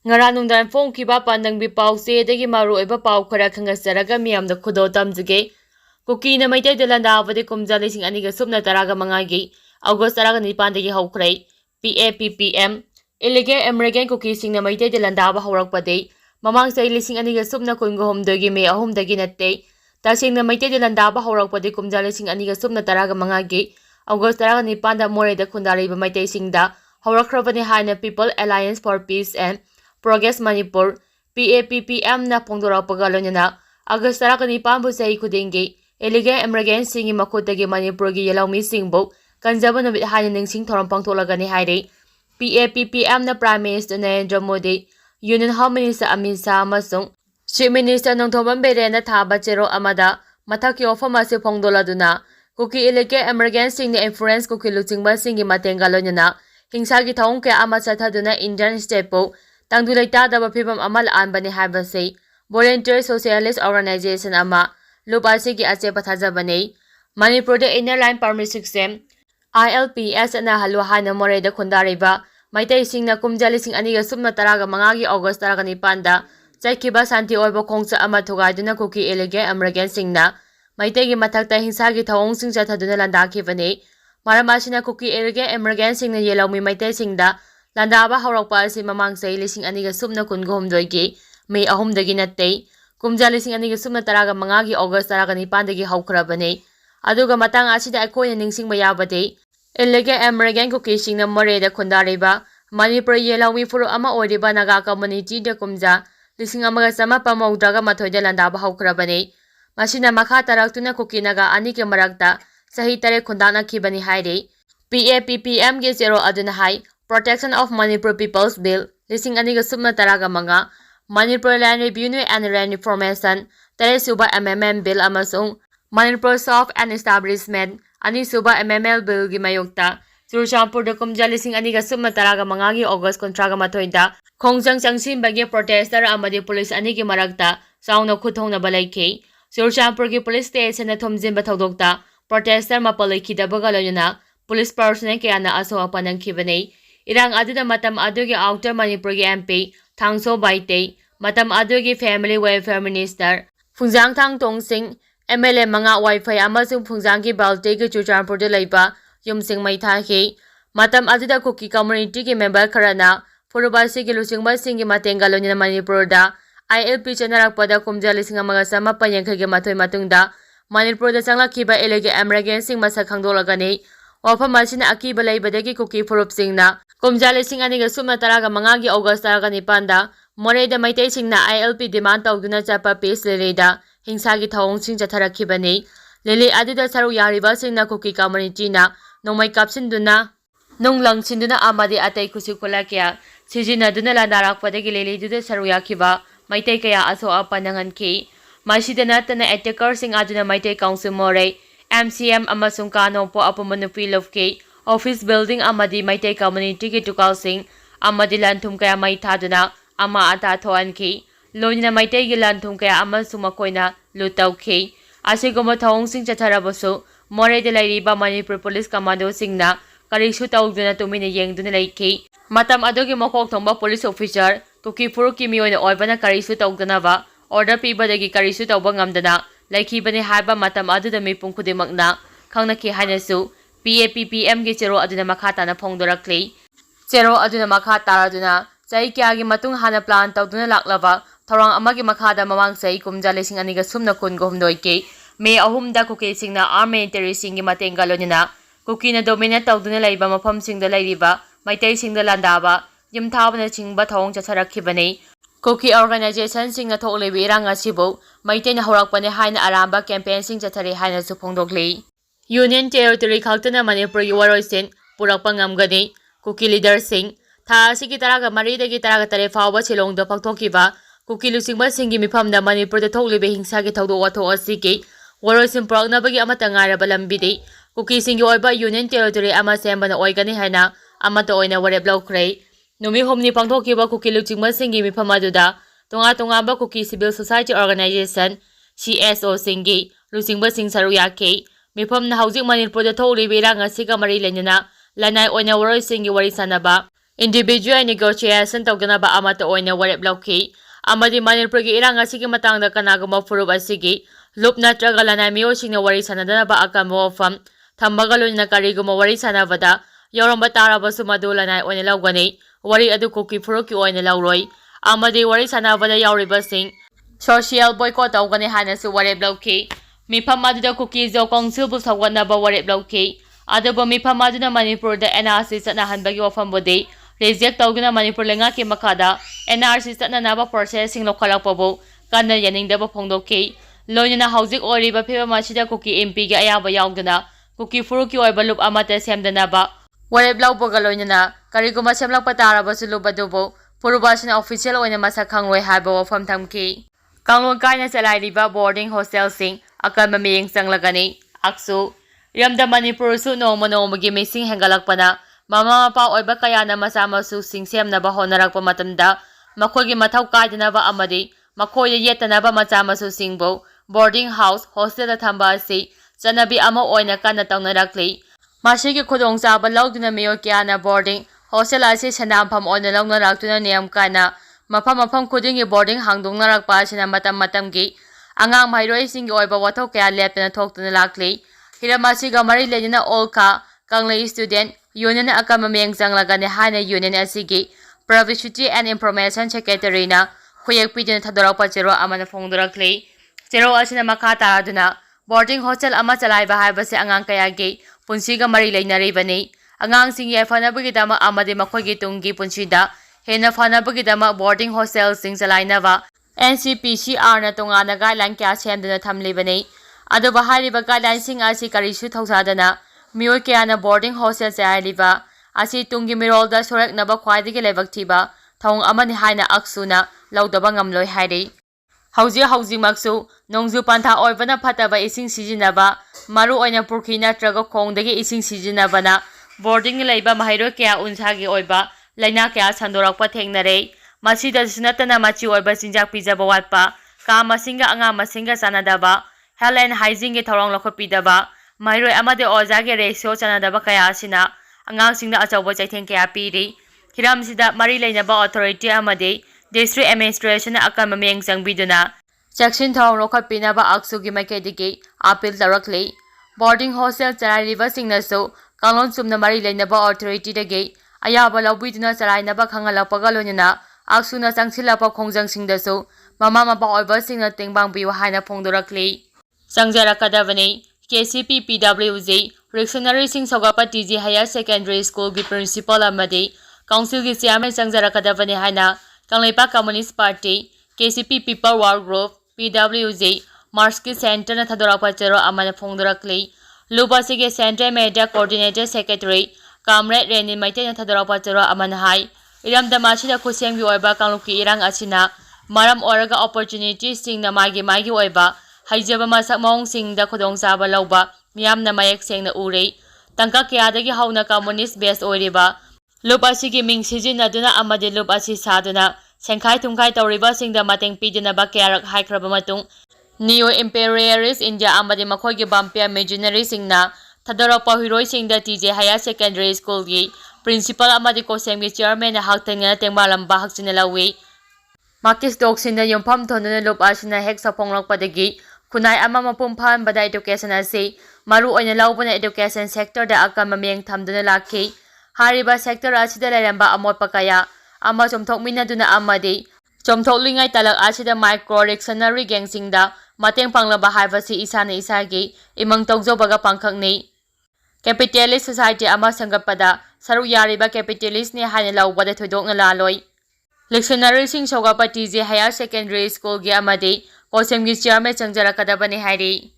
Ngara nungdan phongkiba pandangbi pause dagi maruoiba pau khara khangasaraga miyamda khudo tamjige Kuki na Meitei de landabadi Kumja lising aniga subna taraga mangagi August taraga nipan dagi houkhre PAPPM Illegal American Kuki sing na Meitei de landaba haurakpade mamang sai lising aniga subna kungohom dagi me ahum dagi natte tasing na Meitei de landaba haurakpade Kumja lising aniga subna taraga mangagi August taraga nipan da more da khundariba Meitei singda haurakhrabani haina People Alliance for Peace and Progress Manipur PAPPM na pongdorakpaga loinana August taraga nipan bu sahi khudingi Illegal Immigrant singi makutagi Manipurgi yelawmi singbo kanjaba numit haina ningsing thoram pangtholagani haire PAPPM na Prime Minister Narendra Modi Union Home Minister Amit Shah amasung Chief Minister Nongthombam Berena thaba chero amada mathaki ofam ase phongdoladuna Kuki illegal immigrant singni influence kuki luchingba singi matenga loinana hingsagi thawung ke ama chathaduna Indian state po tangdulai tadaba phibam amal anbani habase Volunteer Socialist Organization ama Lupasi ki ase pathajabane Manipur de Inner Line Permit System ILPS na halwa na more da khundariba Meitei singna Kumja lising aniga subna taraga mangagi August taraga nipanda chaikiba santi oiba khongcha ama thugaiduna Kuki illegal American singna Meitei gi mathakta hingsagi thawong sing chathaduna landakibane maramasina Kuki illegal American singna yelawmi Meitei singda landaba haurakpa asi mamang sai lising aniga subna kungom doigi May ahum dagi natte Kumja lising aniga subna taraga mangagi August taraga nipandagi haukrabane aduga matang asida akoina ningsingba yabade illegal American Kuki singna more da khundariba Manipur yelawmi furu ama oiriba naga community da Kumja lising amaga sama pamaudraga mathoida landaba haukrabane masina makha taraktuna Kuki naga ani ke marakta sahi tare khundana khibani haire PAPPM ge zero aduna hai Protection of Manipur People's Bill lising aniga subna taraga manga Manipur Land Revenue and Land Reformation Tere Suba MMM Bill amasung Manipur Soft and Establishment Ani Suba MML Bill gi mayokta Churchampur da Kumja lising aniga subna taraga mangagi August kontraga mathoida khongjang changsimbagi protester amadi police ani gi marakta sauna khuthongna balaike Churchampur gi police station na thomjimba thodokta protester mapalaki dabaga loyana police personnel kayana aso apanang khibane Irang aduda matam adugi outer Manipur gi MP Thangso Meitei matam adugi Family Welfare Minister Phungjang Thang Tongsing MLA manga Wi-Fi amasung Phungjang gi Balte gi Churchampur de laiba yumsing maitha hi matam aduda Kuki community gi member kharana Furubasi gi lusingba singi matenga loina Manipur da ILP chanarakpada Kumja lising amaga sama panyangkha gi mathoi matungda Manipur da changlakhiba illegal American sing masak khangdolagani wafam asina akiba laibadagi Kuki furup singna Kumja lising aniga subna taraga mangagi August taraga nipanda more da Meitei singna ILP demand tawduna chapa peace leleda hingsagi thawong sing chatharakhibani lele adida saru yariba singna Kuki community na nongmai kapsinduna nonglang sinduna amadi atai kusi kulakya sijinaduna landarakpadagi lele duda saru yakhiba Meitei kaya aso apanangan ki masidana tana attacker sing aduna Meitei council more MCM amasung kano po apamanu field of K office building amadi Meitei community ki tukal sing amadi lanthum kaya mai thaduna ama ata thoan ki loina Meitei gi lanthum kaya amasung makoina lutau ki asigoma thawong sing chatharabasu more de lairiba Manipur police commando singna karisu tawduna tumina yengduna laiki matam adogi mokok thongba police officer Kuki furuki miyoina oibana karisu tawdunaba order pibadagi karisu tawba ngamdana laikibani haiba matam aduda mipum khudimakna khangnaki hainasu PAPPM gi chero aduna makha tana phongdorakli chero aduna makha taraduna chai kyagi matung hana plan tawduna laklaba thorang amagi makhada mamang sai Kumja lising aniga sumna kun gomdoi ke me ahumda Kuki singna armed military singi matenga lonina Kuki na dominate tawduna laiba mafam singda lairiba Meitei singda landaba yumthabana chingba thawong chatharakhibani Kuki organization singna thoklebi irang asibo Meitei na horakpane haina aramba campaign sing chathari haina su phongdokli Union Territory khaltana Manipur gi waroisin purakpa ngamgani Kuki leader sing tha asigi taraga mari dagi taraga tare fawba chilongda phakthokkiba Kuki lusingba singi mifamda Manipur da thoklibe hingsagi thawdo watho asigi waroisin puraknabagi amata ngaraba lambidi Kuki singi oiba Union Territory ama sembana oigani haina amata oina warep lawkhre Numi homni pangthokkiba Kuki lusingba singi mifamaduda tonga Kuki Civil Society Organization CSO singi lusingba sing saru yake mifamna haujik Manipur da thoklibe irang asiga mari lenina lanai oina waroi singi wari sanaba individual negotiation tawdanaba amata oina warep lawki amadi Manipurgi irang asigi matangda kanaguma furup asigi lup natraga lanai miyosingna wari sanadanaba akamba wafam thambaga loina kariguma wari sanabada yoromba tarabasu madu lanai oina lawgani wari adu Kuki furuki oina lawroi amadi wari sanabada yauribasing social boycott tawgani hanasu warep lawki mifam aduda Kuki Zo Council bu sawganaba warep lawki aduba mifam aduna Manipurda NRC chanahanbagi wafambudi reject tawgana Manipur lengaki makada NRC channanaba processing lokhalakpabu kanna yaningdaba phongdoki loinana hauzik oriba pheba masida Kuki MP ga ayaba yaugdana Kuki furuki oiba lup amata semdanaba warep lawbaga loinana kariguma semlakpa tarabasu lubadubu purubasina official oina masa khangroi haiba wafam thamki kanglon kaina chalairiba boarding hostel sing akalma miyeng changlagani aksu Yamda Manipur su nongmagi mising hengalakpana mama mapa oiba kayana masa masu singsemnaba honarakpa matamda makogi mathau kaidanaba amadi makoya yetanaba macha masu singbo boarding house hostel da thamba asi chanabi ama oina kana tawnarakli masigi khudongchaba lawduna miyo kyana boarding hostel asi sanampham oina lawnarakuna niyam kana mafam khudingi boarding hangdongnarakpa asina matamgi angang mairoi singi oiba wathau kaya leptana thoktuna lakli hiramasiga mari lenina olka kanglei student union akama meng changlagani hana union asigi privacy and information secretary na khuyek pidina thadorapa chero amana phongdorakli chero asina makha taraduna boarding hostel ama chalaiba haibase angang kayagi punsiga mari leinari bani angang singi fanabagi dama amade makhogi tungi punsida hena fanabagi dama boarding hostel sing chalainaba NCPCR na tungana guideline kya semdana thamli bani adu bahariba guideline sing asi karisu thausadana miyo kyana boarding hostel chayaliba asi tungi mirolda sorak naba khwaidigi lebak thiba thong amani haina aksuna laudaba ngamloi hairi hauji maksu nongju pantha oibana phataba ising sijinaba maru oina purkhi natraga khongdagi ising sijinabana boarding leiba mahairo kya unsagi oiba laina kya sandorakpa thengnare masida sinatana machi oiba sinjak pijaba watpa ka masinga anga masinga sanadaba health and hygiene ge thorong lokhopidaba mairoi amade ojage ratio chanadaba kaya asina angangsingda achauba chaitheng kaya piri hiramsida mari leinaba authority amade district administration akama meng changbiduna section thorong lokhopinaba aksugi makedigi appeal tarakli boarding hostel charariba singnasu kanglon sumna mari leinaba authority dagi ayaba lawbiduna charainaba khangalappaga loinana aksuna changsilapa khongjangsindasu mama mapa oiba singna tengbang biu haina phongdorakli Sangjarakadavani KCP PWJ Reactionary Singh Sogapati Ji Higher Secondary School gi Principal Amadi Council gi Chairman Sangjarakadavani haina Kangleipa Communist Party KCP People War Group PWJ Marski Center na thadorapa chero amana phongdorakli Lubasi ge Central Media Coordinator Secretary Comrade Renin Meitei na thadorapa chero amana hai iramda masida khusem gi oiba kangluki irang asina maram oraga opportunities sing na magi oiba haijaba masak maung sing da khudong chaba lawba miyamna mayak sengna urei tangka kyadagi hauna communist based oiriba lup asigi ming sijinaduna amade lup asi saduna sengkhai thumkhai tawriba singda mateng pidina ba kyarak haikraba matung neo imperialist India amade makhogi bampia missionary singna thadorapa hiroi singda TJ Higher Secondary School gi principal amade kosem gi chairman na haktengna tengbalamba hakchina lawi Makis Doksinda yumpham thonuna lup asina hek saponglakpadagi kunai ama mapum phan bada education ase maru oina laubana education sector da akama meng thamduna lakhi hariba sector asida leramba amot pakaya ama chomthokmina duna amade chomthoklingai talak asida micro reactionary gangsingda mateng panglaba haibasi isana isagi imang tawjobaga pangkhakni capitalist society ama sangapada saru yariba capitalist ne haina laubada thodokna laloi Lectionary Singh Sogapati Ji Higher Secondary School gi amade Kosemgi Chairman Sangjarakadabani hairi